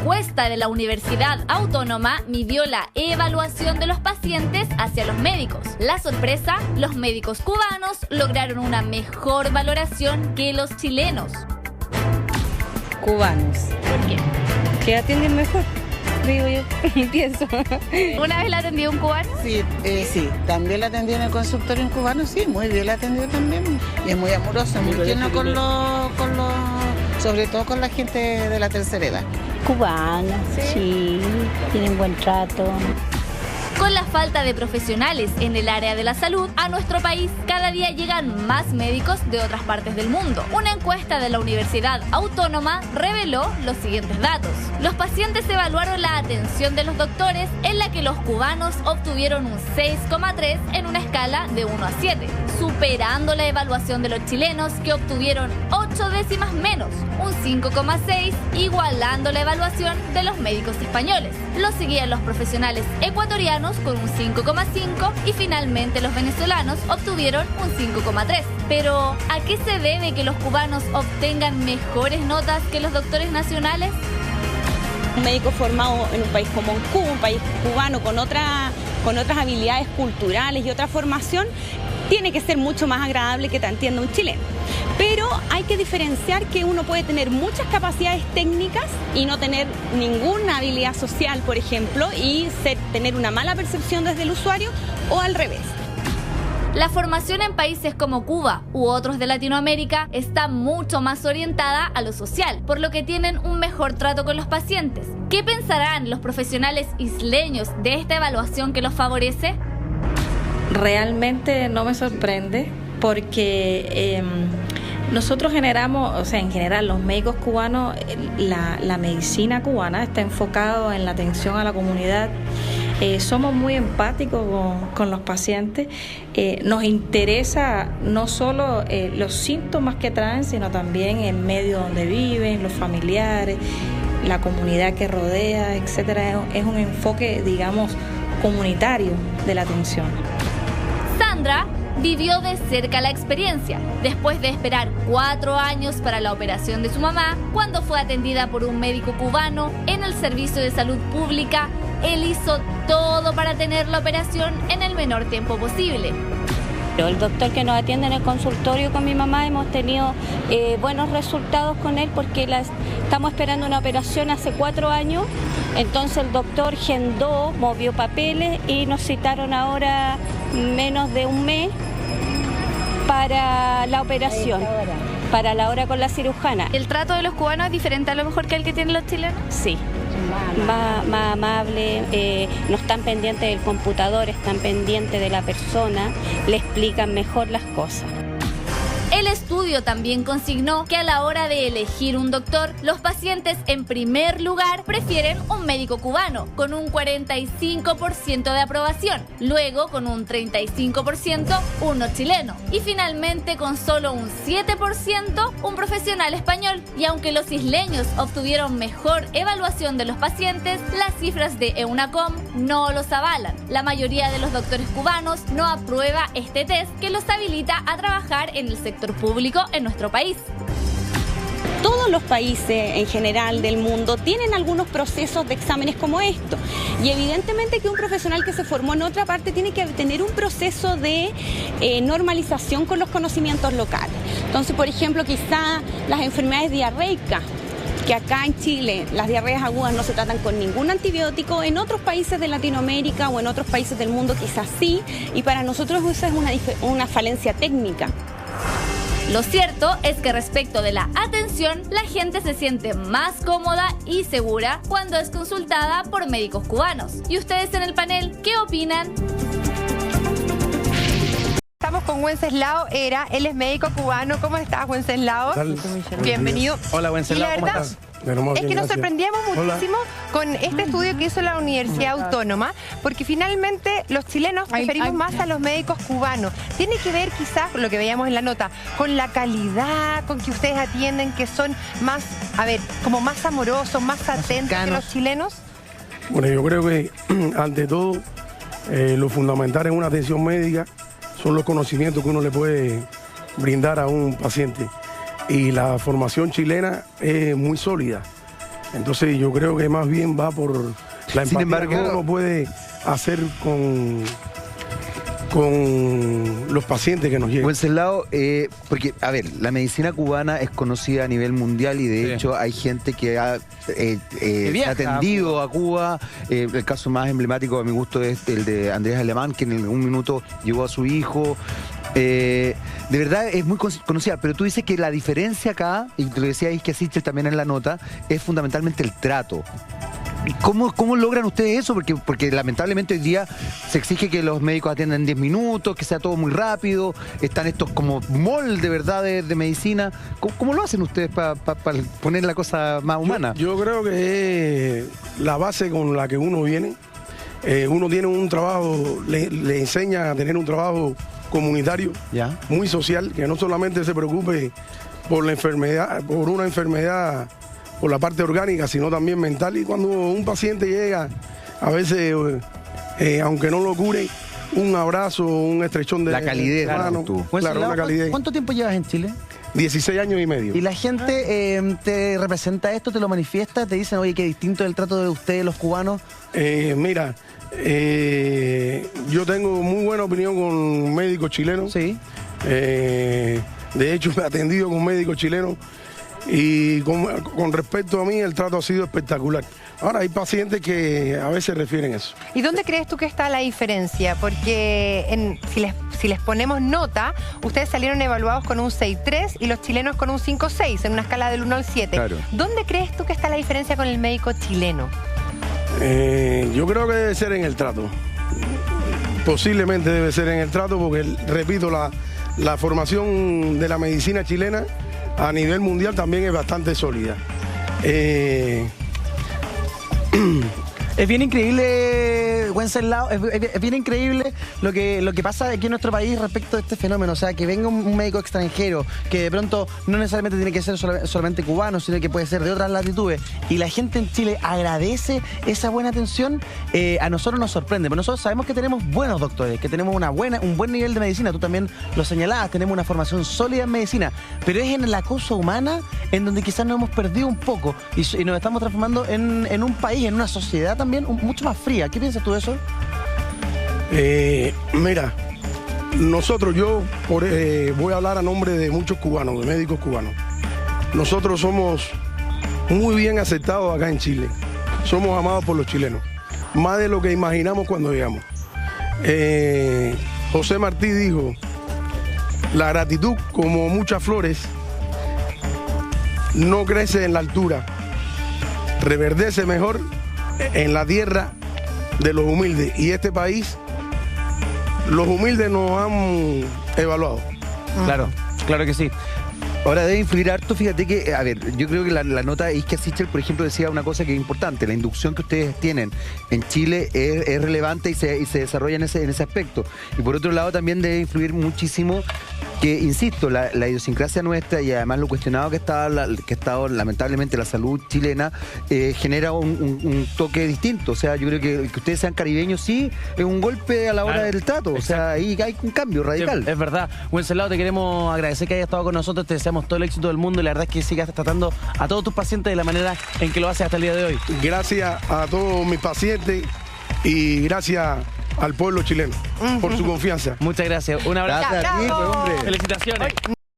encuesta de la Universidad Autónoma midió la evaluación de los pacientes hacia los médicos. La sorpresa, los médicos cubanos lograron una mejor valoración que los chilenos. Cubanos. ¿Por qué? Que atienden mejor, digo yo, pienso. ¿Una vez la atendió un cubano? Sí, sí, también la atendió en el consultorio en cubano, sí, muy bien la atendió también. Y es muy amorosa, muy tierno sobre todo con la gente de la tercera edad. Cubanos, sí, tienen buen trato. Con la falta de profesionales en el área de la salud, a nuestro país cada día llegan más médicos de otras partes del mundo. Una encuesta de la Universidad Autónoma reveló los siguientes datos. Los pacientes evaluaron la atención de los doctores, en la que los cubanos obtuvieron un 6,3 en una escala de 1 a 7, superando la evaluación de los chilenos, que obtuvieron 8 décimas menos, un 5,6, igualando la evaluación de los médicos españoles. Los seguían los profesionales ecuatorianos con un 5,5 y finalmente los venezolanos obtuvieron un 5,3. Pero, ¿a qué se debe que los cubanos obtengan mejores notas que los doctores nacionales? Un médico formado en un país como Cuba, un país cubano con otras habilidades culturales y otra formación, tiene que ser mucho más agradable que te entienda un chileno. Pero hay que diferenciar que uno puede tener muchas capacidades técnicas y no tener ninguna habilidad social, por ejemplo, y tener una mala percepción desde el usuario, o al revés. La formación en países como Cuba u otros de Latinoamérica está mucho más orientada a lo social, por lo que tienen un mejor trato con los pacientes. ¿Qué pensarán los profesionales isleños de esta evaluación que los favorece? Realmente no me sorprende porque nosotros generamos, o sea, en general los médicos cubanos, la medicina cubana está enfocado en la atención a la comunidad. Somos muy empáticos con los pacientes. Nos interesa no solo los síntomas que traen, sino también el medio donde viven, los familiares, la comunidad que rodea, etcétera. Es un enfoque, digamos, comunitario de la atención. Sandra vivió de cerca la experiencia. Después de esperar 4 años para la operación de su mamá, cuando fue atendida por un médico cubano en el servicio de salud pública, él hizo todo para tener la operación en el menor tiempo posible. El doctor que nos atiende en el consultorio con mi mamá, hemos tenido buenos resultados con él porque estamos esperando una operación hace 4 años. Entonces el doctor agendó, movió papeles y nos citaron ahora menos de un mes para la operación, para la hora con la cirujana. ¿El trato de los cubanos es diferente a lo mejor que el que tienen los chilenos? Sí, más amable, no están pendientes del computador, están pendientes de la persona, le explican mejor las cosas. El estudio también consignó que a la hora de elegir un doctor, los pacientes en primer lugar prefieren un médico cubano, con un 45% de aprobación, luego con un 35% uno chileno y finalmente con solo un 7% un profesional español. Y aunque los isleños obtuvieron mejor evaluación de los pacientes, las cifras de EUNACOM no los avalan. La mayoría de los doctores cubanos no aprueba este test que los habilita a trabajar en el sector público en nuestro país. Todos los países en general del mundo tienen algunos procesos de exámenes como esto, y evidentemente que un profesional que se formó en otra parte tiene que tener un proceso de normalización con los conocimientos locales. Entonces, por ejemplo, quizá las enfermedades diarreicas, que acá en Chile las diarreas agudas no se tratan con ningún antibiótico, en otros países de Latinoamérica o en otros países del mundo quizás sí, y para nosotros esa es una falencia técnica. Lo cierto es que respecto de la atención, la gente se siente más cómoda y segura cuando es consultada por médicos cubanos. ¿Y ustedes en el panel qué opinan? Estamos con Wenceslao Era, él es médico cubano. ¿Cómo estás, Wenceslao? Bienvenido. Hola, Wenceslao, ¿cómo estás? Es que nos sorprendíamos muchísimo con este estudio que hizo la Universidad Autónoma, porque finalmente los chilenos preferimos más a los médicos cubanos. Tiene que ver quizás, lo que veíamos en la nota, con la calidad con que ustedes atienden, que son más, como más amorosos, más atentos que los chilenos. Bueno, yo creo que ante todo lo fundamental en una atención médica son los conocimientos que uno le puede brindar a un paciente. Y la formación chilena es muy sólida. Entonces yo creo que más bien va por la empatía que uno puede hacer con los pacientes que nos llegan. Wenceslao, porque, a ver, la medicina cubana es conocida a nivel mundial y de hecho hay gente que ha atendido a Cuba. El caso más emblemático a mi gusto es el de Andrés Alemán, que en algún minuto llevó a su hijo. De verdad es muy conocida, pero tú dices que la diferencia acá, y te lo decía Isquia Sichel también en la nota, es fundamentalmente el trato. ¿Cómo logran ustedes eso? Porque lamentablemente hoy día se exige que los médicos atiendan en 10 minutos, que sea todo muy rápido, están estos como mall de verdad de medicina. ¿Cómo lo hacen ustedes para poner la cosa más humana? Yo creo que es la base con la que uno viene. Uno tiene un trabajo, le enseña a tener un trabajo comunitario, muy social, que no solamente se preocupe por la enfermedad, por una enfermedad, por la parte orgánica, sino también mental. Y cuando un paciente llega, a veces, aunque no lo cure, un abrazo, un estrechón de la calidez, mano, claro, una calidez. ¿Cuánto tiempo llevas en Chile? 16 años y medio. ¿Y la gente te representa esto, te lo manifiesta, te dicen, oye, qué distinto es el trato de ustedes, los cubanos? Mira, yo tengo muy buena opinión con médicos chilenos. Sí. De hecho, me he atendido con médicos chilenos y con respecto a mí el trato ha sido espectacular. Ahora hay pacientes que a veces refieren eso. ¿Y dónde crees tú que está la diferencia? Porque si les ponemos nota, ustedes salieron evaluados con un 6.3 y los chilenos con un 5.6 en una escala del 1 al 7. Claro. ¿Dónde crees tú que está la diferencia con el médico chileno? Yo creo que debe ser en el trato. Posiblemente debe ser en el trato porque, repito, la formación de la medicina chilena a nivel mundial también es bastante sólida. Es bien increíble, Wenceslao, es bien increíble lo que pasa aquí en nuestro país respecto a este fenómeno. O sea, que venga un médico extranjero, que de pronto no necesariamente tiene que ser solamente cubano, sino que puede ser de otras latitudes. Y la gente en Chile agradece esa buena atención. A nosotros nos sorprende, pero nosotros sabemos que tenemos buenos doctores, que tenemos un buen nivel de medicina. Tú también lo señalabas, tenemos una formación sólida en medicina. Pero es en la cosa humana en donde quizás nos hemos perdido un poco y nos estamos transformando en un país, en una sociedad también mucho más fría. ¿Qué piensas tú de eso? Mira, nosotros, voy a hablar a nombre de muchos cubanos, de médicos cubanos. Nosotros somos muy bien aceptados acá en Chile. Somos amados por los chilenos, más de lo que imaginamos cuando llegamos. José Martí dijo, la gratitud, como muchas flores, no crece en la altura, reverdece mejor en la tierra de los humildes. Y este país, los humildes nos han evaluado. Claro, claro que sí. Ahora debe influir harto, fíjate que, a ver, yo creo que la nota de Isquia Sichel, por ejemplo, decía una cosa que es importante. La inducción que ustedes tienen en Chile es relevante y se desarrolla en ese aspecto. Y por otro lado también debe influir muchísimo que, insisto, la idiosincrasia nuestra y además lo cuestionado que está lamentablemente la salud chilena genera un toque distinto. O sea, yo creo que ustedes sean caribeños sí es un golpe a la hora del trato. O sea, ahí hay un cambio radical. Sí, es verdad. Wenceslao, te queremos agradecer que hayas estado con nosotros. Te deseamos todo el éxito del mundo y la verdad es que sigas tratando a todos tus pacientes de la manera en que lo haces hasta el día de hoy. Gracias a todos mis pacientes y gracias al pueblo chileno por su confianza. Muchas gracias. Un abrazo. Gracias a ti, pues, hombre. Felicitaciones.